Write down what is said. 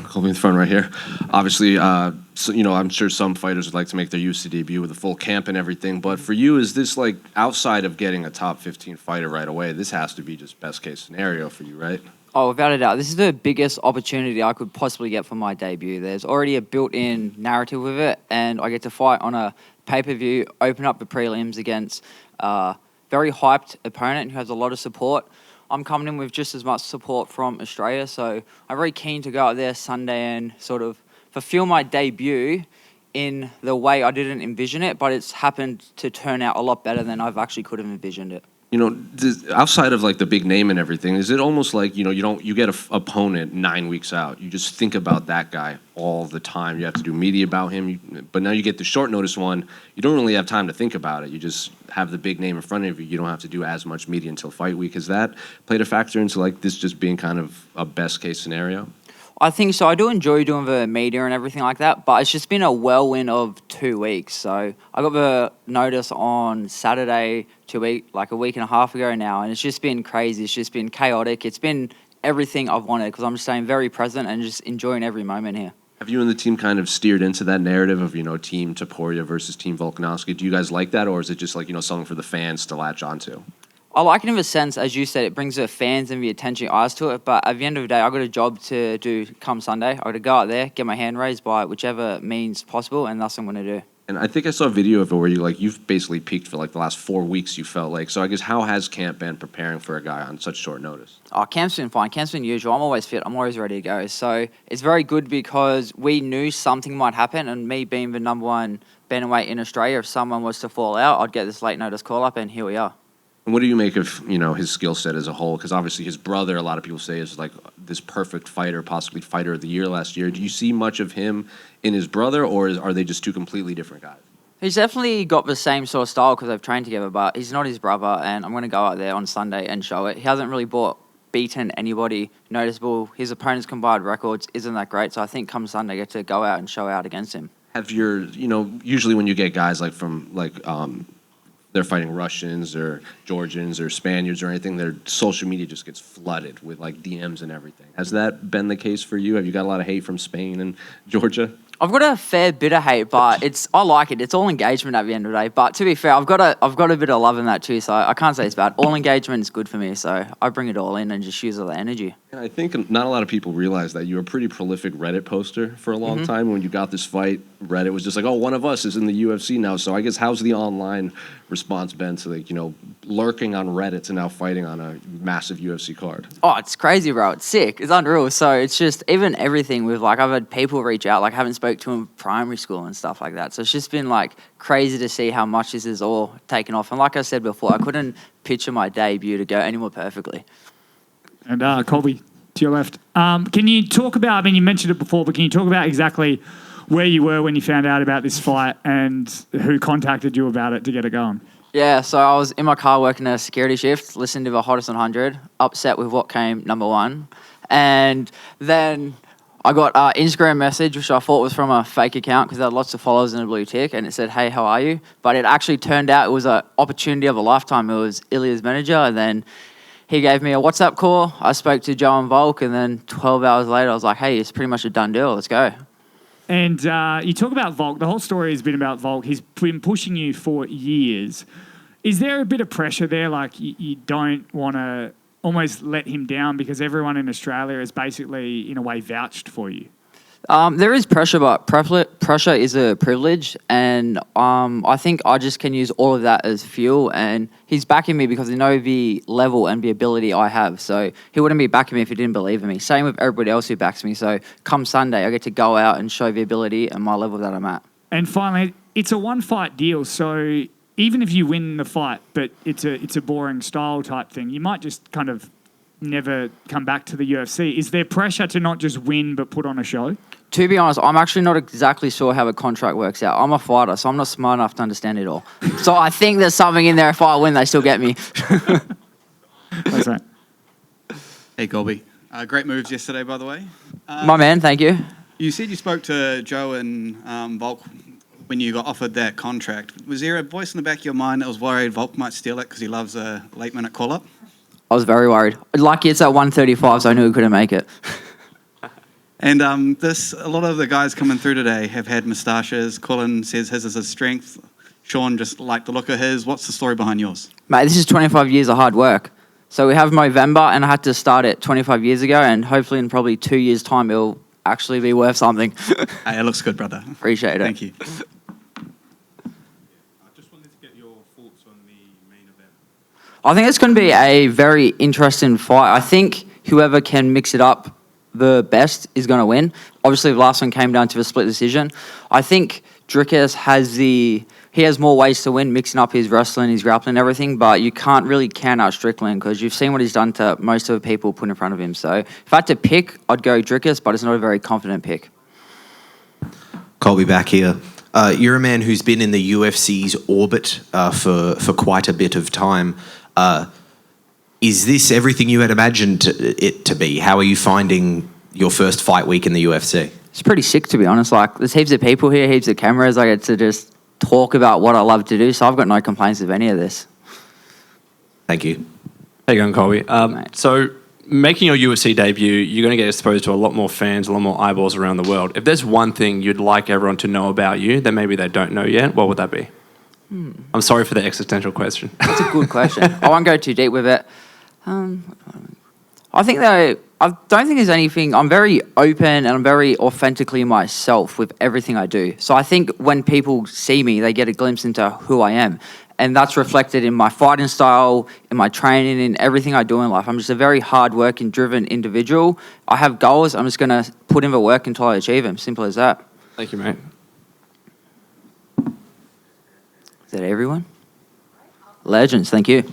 Colby in the front right here. Obviously, so, I'm sure some fighters would like to make their UFC debut with a full camp and everything. But for you, is this like outside of getting a top 15 fighter right away? This has to be just best case scenario for you, right? Oh, without a doubt. This is the biggest opportunity I could possibly get for my debut. There's already a built-in narrative with it, and I get to fight on a pay-per-view, open up the prelims against a very hyped opponent who has a lot of support. I'm coming in with just as much support from Australia, so I'm very keen to go out there Sunday and sort of fulfill my debut in the way I didn't envision it, but it's happened to turn out a lot better than I've actually could have envisioned it. Outside of like the big name and everything, is it almost like you get an opponent 9 weeks out? You just think about that guy all the time. You have to do media about him, but now you get the short notice one. You don't really have time to think about it. You just have the big name in front of you. You don't have to do as much media until fight week. Has that played a factor into like this just being kind of a best case scenario? I think so. I do enjoy doing the media and everything like that, but it's just been a whirlwind of 2 weeks. So I got the notice on Saturday like a week and a half ago now, and it's just been crazy. It's just been chaotic. It's been everything I've wanted because I'm just staying very present and just enjoying every moment here. Have you and the team kind of steered into that narrative of, Team Topuria versus Team Volkanovski? Do you guys like that, or is it just like, something for the fans to latch onto? I like it in a sense, as you said, it brings the fans and the attention eyes to it. But at the end of the day, I got a job to do come Sunday. I got to go out there, get my hand raised by whichever means possible, and that's what I'm going to do. And I think I saw a video of it where you've basically peaked for like the last 4 weeks, you felt like. So I guess how has camp been preparing for a guy on such short notice? Oh, camp's been fine. Camp's been usual. I'm always fit. I'm always ready to go. So it's very good because we knew something might happen, and me being the number one bantamweight in Australia, if someone was to fall out, I'd get this late notice call up, and here we are. And what do you make of, his skill set as a whole? Because obviously his brother, a lot of people say, is like this perfect fighter, possibly fighter of the year last year. Do you see much of him in his brother, or are they just two completely different guys? He's definitely got the same sort of style because they've trained together, but he's not his brother, and I'm going to go out there on Sunday and show it. He hasn't really beaten anybody noticeable. His opponent's combined records isn't that great, so I think come Sunday I get to go out and show out against him. Have your, usually when you get guys like from they're fighting Russians or Georgians or Spaniards or anything, their social media just gets flooded with like DMs and everything. Has that been the case for you? Have you got a lot of hate from Spain and Georgia? I've got a fair bit of hate, but I like it. It's all engagement at the end of the day. But to be fair, I've got a bit of love in that too, so I can't say it's bad. All engagement is good for me, so I bring it all in and just use all the energy. And I think not a lot of people realize that you were a pretty prolific Reddit poster for a long time. When you got this fight, Reddit was just like, oh, one of us is in the UFC now. So I guess how's the online response been to like, lurking on Reddit to now fighting on a massive UFC card? Oh, it's crazy, bro. It's sick. It's unreal. So it's just even everything with like I've had people reach out, like I haven't spoke to them in primary school and stuff like that. So it's just been like crazy to see how much this is all taken off. And like I said before, I couldn't picture my debut to go any more perfectly. And Colby, to your left. Can you talk about, I mean, you mentioned it before, but can you talk about exactly where you were when you found out about this fight and who contacted you about it to get it going? Yeah, so I was in my car working a security shift, listening to the Hottest 100, upset with what came number one. And then I got an Instagram message, which I thought was from a fake account because it had lots of followers and a blue tick, and it said, hey, how are you? But it actually turned out it was an opportunity of a lifetime. It was Ilya's manager, and then he gave me a WhatsApp call. I spoke to Joe and Volk, and then 12 hours later, I was like, hey, it's pretty much a done deal. Let's go. And you talk about Volk. The whole story has been about Volk. He's been pushing you for years. Is there a bit of pressure there? Like you don't want to almost let him down because everyone in Australia has basically, in a way, vouched for you? There is pressure, but pressure is a privilege, and I think I just can use all of that as fuel, and he's backing me because he knows the level and the ability I have, so he wouldn't be backing me if he didn't believe in me. Same with everybody else who backs me, so come Sunday, I get to go out and show the ability and my level that I'm at. And finally, it's a one-fight deal, so even if you win the fight, but it's a boring style type thing, you might just kind of never come back to the UFC. Is there pressure to not just win but put on a show? To be honest, I'm actually not exactly sure how the contract works out. I'm a fighter, so I'm not smart enough to understand it all. So I think there's something in there. If I win, they still get me. That's right. Hey, Colby. Great moves yesterday, by the way. My man, thank you. You said you spoke to Joe and Volk when you got offered that contract. Was there a voice in the back of your mind that was worried Volk might steal it because he loves a late-minute call-up? I was very worried. Lucky it's at 135, so I knew he couldn't make it. And a lot of the guys coming through today have had moustaches. Colin says his is a strength. Sean just liked the look of his. What's the story behind yours? Mate, this is 25 years of hard work. So we have Movember, and I had to start it 25 years ago, and hopefully in probably 2 years' time, it'll actually be worth something. Hey, it looks good, brother. Appreciate it. Thank you. I just wanted to get your thoughts on the main event. I think it's going to be a very interesting fight. I think whoever can mix it up the best is going to win. Obviously, the last one came down to a split decision. I think Drickers has more ways to win, mixing up his wrestling, his grappling, everything, but you can't really count out Strickland because you've seen what he's done to most of the people put in front of him. So if I had to pick, I'd go Drickers, but it's not a very confident pick. Colby back here. You're a man who's been in the UFC's orbit for quite a bit of time. Is this everything you had imagined it to be? How are you finding your first fight week in the UFC? It's pretty sick, to be honest. Like, there's heaps of people here, heaps of cameras. I get to just talk about what I love to do, so I've got no complaints of any of this. Thank you. How you going, Colby? Mate. So, making your UFC debut, you're going to get exposed to a lot more fans, a lot more eyeballs around the world. If there's one thing you'd like everyone to know about you that maybe they don't know yet, what would that be? I'm sorry for the existential question. That's a good question. I won't go too deep with it. I think that I don't think there's anything. I'm very open and I'm very authentically myself with everything I do. So I think when people see me, they get a glimpse into who I am. And that's reflected in my fighting style, in my training, in everything I do in life. I'm just a very hard-working, driven individual. I have goals. I'm just going to put in the work until I achieve them. Simple as that. Thank you, mate. Is that everyone? Legends. Thank you.